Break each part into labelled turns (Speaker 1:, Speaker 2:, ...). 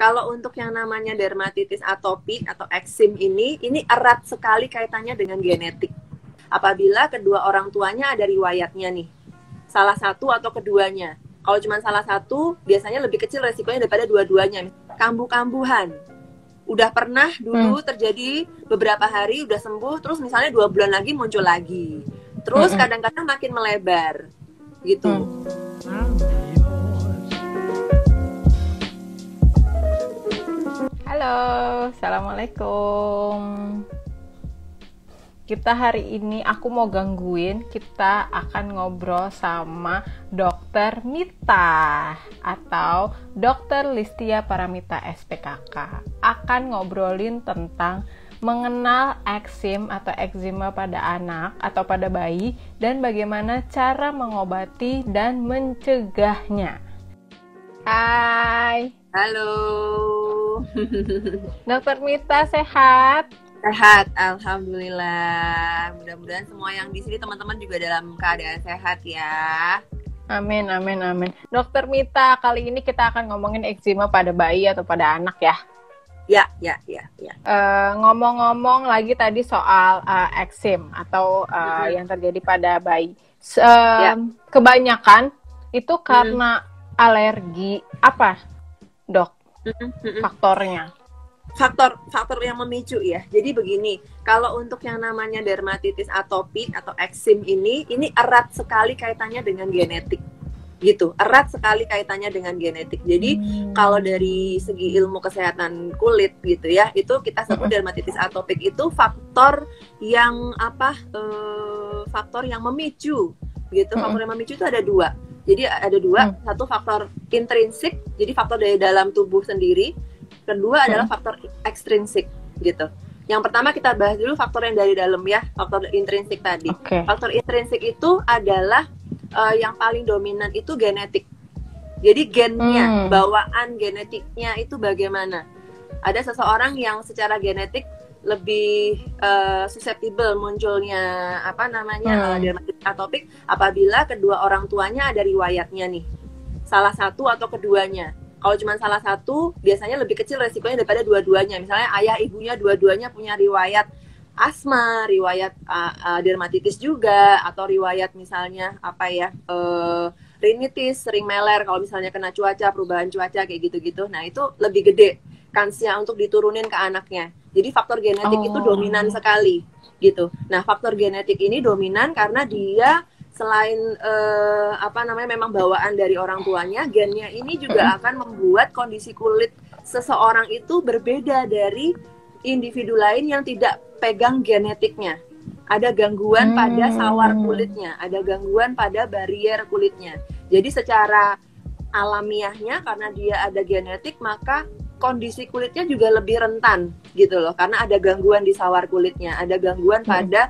Speaker 1: Kalau untuk yang namanya dermatitis atopik atau eksim ini erat sekali kaitannya dengan genetik. Apabila kedua orang tuanya ada riwayatnya nih, salah satu atau keduanya. Kalau cuma salah satu, biasanya lebih kecil resikonya daripada dua-duanya. Kambuh-kambuhan. Udah pernah dulu terjadi beberapa hari, udah sembuh, terus misalnya 2 bulan lagi muncul lagi. Terus kadang-kadang makin melebar. Gitu.
Speaker 2: Halo, Assalamualaikum. Kita hari ini aku mau gangguin, kita akan ngobrol sama Dr. Mita atau Dr. Listia Paramita SPKK. Akan ngobrolin tentang mengenal eksim atau eczema pada anak atau pada bayi dan bagaimana cara mengobati dan mencegahnya. Hai.
Speaker 1: Halo.
Speaker 2: Dr. Mita sehat?
Speaker 1: Sehat, alhamdulillah. Mudah-mudahan semua yang di sini teman-teman juga dalam keadaan sehat ya.
Speaker 2: Amin, amin, amin. Dokter Mita, kali ini kita akan ngomongin eczema pada bayi atau pada anak ya.
Speaker 1: Ya.
Speaker 2: Ngomong-ngomong lagi tadi soal eksim atau yang terjadi pada bayi. Kebanyakan itu karena alergi apa, dok? Faktornya?
Speaker 1: Faktor yang memicu ya. Jadi begini, kalau untuk yang namanya dermatitis atopik atau eksim ini erat sekali kaitannya dengan genetik. Gitu, erat sekali kaitannya dengan genetik. Jadi kalau dari segi ilmu kesehatan kulit gitu ya, itu kita sebut dermatitis atopik itu faktor yang faktor yang memicu gitu. Faktor yang memicu itu ada dua. Jadi ada dua, satu faktor intrinsik, jadi faktor dari dalam tubuh sendiri. Kedua adalah faktor ekstrinsik gitu. Yang pertama kita bahas dulu faktor yang dari dalam ya, faktor intrinsik tadi. Faktor intrinsik itu adalah yang paling dominan itu genetik. Jadi gennya, bawaan genetiknya itu bagaimana. Ada seseorang yang secara genetik lebih susceptible munculnya dermatitis atopik apabila kedua orang tuanya ada riwayatnya nih. Salah satu atau keduanya. Kalau cuma salah satu, biasanya lebih kecil resikonya daripada dua-duanya. Misalnya ayah ibunya dua-duanya punya riwayat asma, riwayat dermatitis juga, atau riwayat misalnya rinitis, sering meler kalau misalnya kena cuaca, perubahan cuaca kayak gitu-gitu. Nah itu lebih gede kansnya untuk diturunin ke anaknya. Jadi faktor genetik itu dominan sekali gitu. Nah faktor genetik ini dominan karena dia selain memang bawaan dari orang tuanya, gennya ini juga akan membuat kondisi kulit seseorang itu berbeda dari individu lain yang tidak pegang genetiknya. Ada gangguan pada sawar kulitnya, ada gangguan pada barier kulitnya. Jadi secara alamiahnya karena dia ada genetik, maka kondisi kulitnya juga lebih rentan gitu loh, karena ada gangguan di sawar kulitnya, ada gangguan pada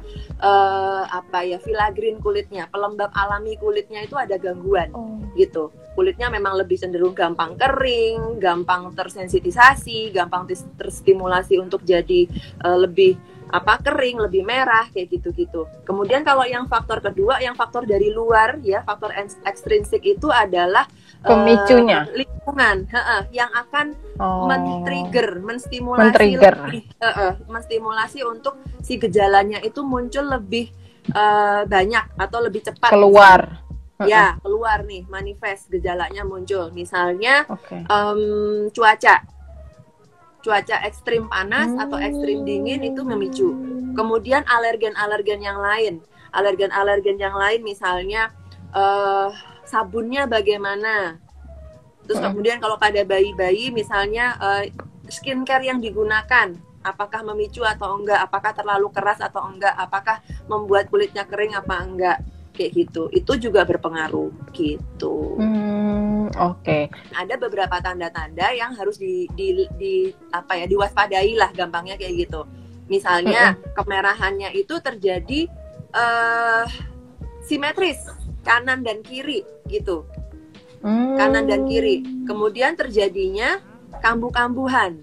Speaker 1: filagrin kulitnya, pelembab alami kulitnya itu ada gangguan gitu. Kulitnya memang lebih cenderung gampang kering, gampang tersensitisasi, gampang terstimulasi untuk jadi lebih kering, lebih merah kayak gitu-gitu. Kemudian kalau yang faktor kedua, yang faktor dari luar ya, faktor ekstrinsik itu adalah
Speaker 2: pemicunya
Speaker 1: lingkungan yang akan men-trigger, menstimulasi untuk si gejalanya itu muncul lebih banyak atau lebih cepat
Speaker 2: keluar.
Speaker 1: Keluar nih, manifest gejalanya muncul. Misalnya cuaca ekstrim panas atau ekstrim dingin itu memicu. Kemudian alergen-alergen yang lain misalnya sabunnya bagaimana. Terus kemudian kalau pada bayi-bayi misalnya skincare yang digunakan apakah memicu atau enggak, apakah terlalu keras atau enggak, apakah membuat kulitnya kering apa enggak, kayak gitu. Itu juga berpengaruh gitu. Ada beberapa tanda-tanda yang harus diwaspadai lah, gampangnya kayak gitu. Misalnya kemerahannya itu terjadi simetris kanan dan kiri gitu. Kanan dan kiri. Kemudian terjadinya kambuh-kambuhan.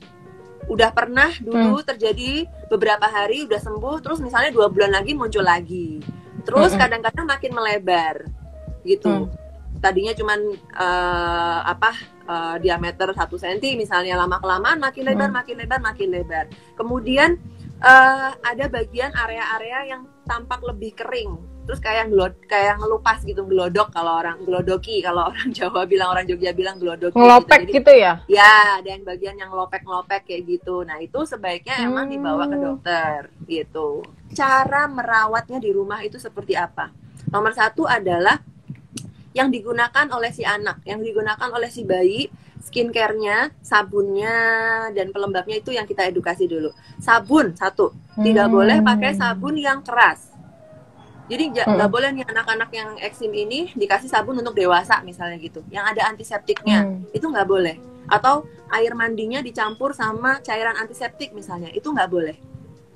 Speaker 1: Udah pernah dulu terjadi beberapa hari, udah sembuh, terus misalnya 2 bulan lagi muncul lagi. Terus kadang-kadang makin melebar gitu. Tadinya cuman diameter 1 cm misalnya, lama-kelamaan makin lebar, makin lebar, makin lebar. Kemudian ada bagian area-area yang tampak lebih kering, terus kayak ngelupas gitu, gelodok kalau orang gelodoki, kalau orang Jawa bilang, orang Jogja bilang gelodoki.
Speaker 2: Ngelopek gitu ya?
Speaker 1: Ya, dan bagian yang ngelopek-ngelopek kayak gitu. Nah, itu sebaiknya emang dibawa ke dokter gitu. Cara merawatnya di rumah itu seperti apa? Nomor 1 adalah yang digunakan oleh si anak, yang digunakan oleh si bayi, skincare-nya, sabunnya, dan pelembabnya itu yang kita edukasi dulu. Sabun, 1, tidak boleh pakai sabun yang keras. Jadi nggak boleh nih anak-anak yang eksim ini dikasih sabun untuk dewasa misalnya gitu, yang ada antiseptiknya, itu nggak boleh. Atau air mandinya dicampur sama cairan antiseptik misalnya, itu nggak boleh.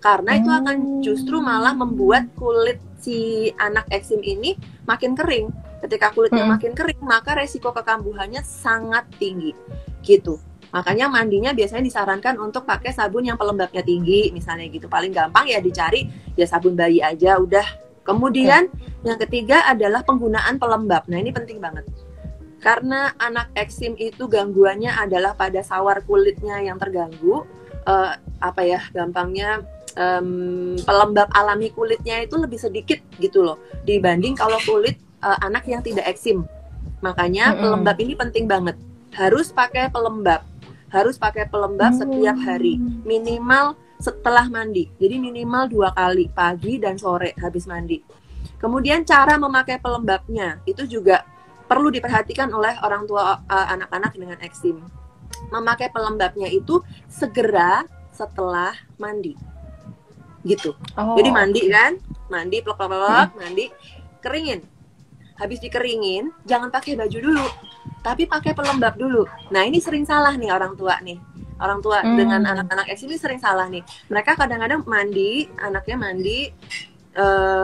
Speaker 1: Karena itu akan justru malah membuat kulit si anak eksim ini makin kering. Ketika kulitnya makin kering, maka resiko kekambuhannya sangat tinggi, gitu. Makanya mandinya biasanya disarankan untuk pakai sabun yang pelembabnya tinggi, misalnya gitu. Paling gampang ya dicari ya sabun bayi aja, udah. Kemudian yang ketiga adalah penggunaan pelembab. Nah, ini penting banget. Karena anak eksim itu gangguannya adalah pada sawar kulitnya yang terganggu. Gampangnya pelembab alami kulitnya itu lebih sedikit gitu loh, dibanding kalau kulit anak yang tidak eksim. Makanya pelembab ini penting banget. Harus pakai pelembab. Harus pakai pelembab setiap hari. Minimal setelah mandi. Jadi minimal 2 kali, pagi dan sore habis mandi. Kemudian cara memakai pelembabnya itu juga perlu diperhatikan oleh orang tua anak-anak dengan eksim. Memakai pelembabnya itu segera setelah mandi. Gitu. Jadi mandi kan? Mandi, plok-plok, mandi, keringin. Habis dikeringin, jangan pakai baju dulu, tapi pakai pelembab dulu. Nah, ini sering salah nih orang tua nih. Orang tua dengan anak-anak eksim ini sering salah nih. Mereka kadang-kadang mandi, anaknya mandi,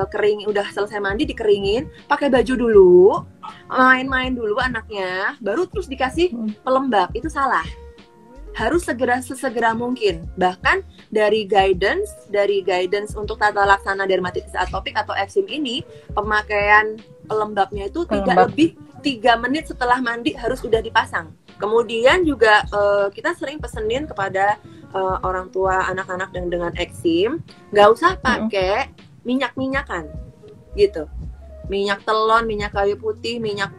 Speaker 1: kering, udah selesai mandi dikeringin, pakai baju dulu, main-main dulu anaknya, baru terus dikasih pelembab. Itu salah. Harus sesegera mungkin. Bahkan dari guidance untuk tata laksana dermatitis atopik atau eksim ini, pemakaian pelembabnya itu tidak lebih 3 menit setelah mandi harus udah dipasang. Kemudian juga kita sering pesenin kepada orang tua anak-anak dengan eksim, nggak usah pakai minyak-minyakan gitu. Minyak telon, minyak kayu putih, minyak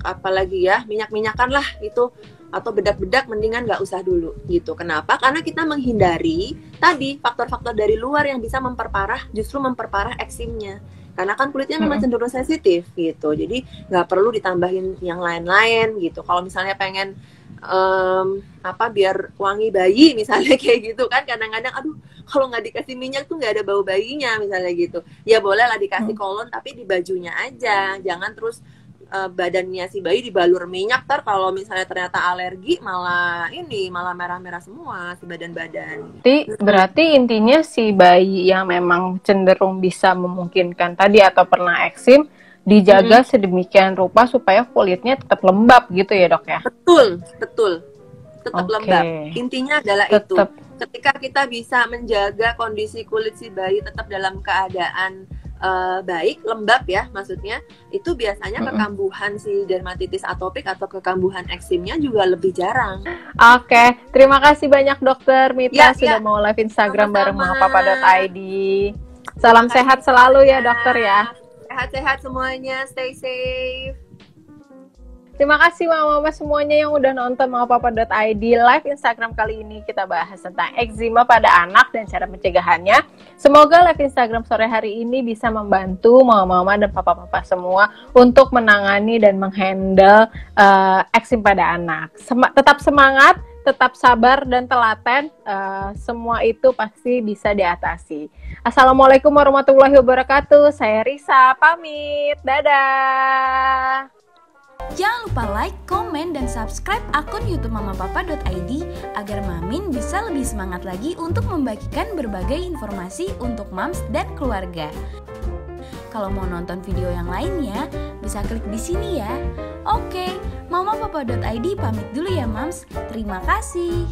Speaker 1: apalagi ya, minyak-minyakan lah itu, atau bedak-bedak mendingan nggak usah dulu gitu. Kenapa? Karena kita menghindari tadi faktor-faktor dari luar yang bisa justru memperparah eksimnya. Karena kan kulitnya memang cenderung sensitif gitu. Jadi nggak perlu ditambahin yang lain-lain gitu. Kalau misalnya pengen biar wangi bayi misalnya kayak gitu kan, kadang-kadang aduh kalau nggak dikasih minyak tuh nggak ada bau bayinya misalnya gitu. Ya boleh lah dikasih kolon tapi di bajunya aja. Jangan terus badannya si bayi dibalur minyak, kalau misalnya ternyata alergi malah merah-merah semua si badan-badan.
Speaker 2: Berarti intinya si bayi yang memang cenderung bisa memungkinkan tadi atau pernah eksim dijaga sedemikian rupa supaya kulitnya tetap lembab gitu ya dok ya? Betul.
Speaker 1: Tetap lembab. Intinya adalah itu. Ketika kita bisa menjaga kondisi kulit si bayi tetap dalam keadaan baik, lembab ya maksudnya, itu biasanya kekambuhan si dermatitis atopik atau kekambuhan eksimnya juga lebih jarang.
Speaker 2: Oke, terima kasih banyak Dokter Mita sudah mau live Instagram bareng mengapapa.id. Salam sehat selalu ya dokter ya.
Speaker 1: Sehat-sehat semuanya, stay safe.
Speaker 2: Terima kasih mama-mama semuanya yang udah nonton mengapapa.id live Instagram kali ini. Kita bahas tentang eczema pada anak dan cara pencegahannya. Semoga live Instagram sore hari ini bisa membantu mama-mama dan papa-papa semua untuk menangani dan menghandle eczema pada anak. Tetap semangat, tetap sabar dan telaten. Semua itu pasti bisa diatasi. Assalamualaikum warahmatullahi wabarakatuh. Saya Risa, pamit. Dadah.
Speaker 3: Jangan lupa like, komen, dan subscribe akun YouTube mamapapa.id agar Mamin bisa lebih semangat lagi untuk membagikan berbagai informasi untuk moms dan keluarga. Kalau mau nonton video yang lainnya, bisa klik di sini ya. Oke, mamapapa.id pamit dulu ya moms. Terima kasih.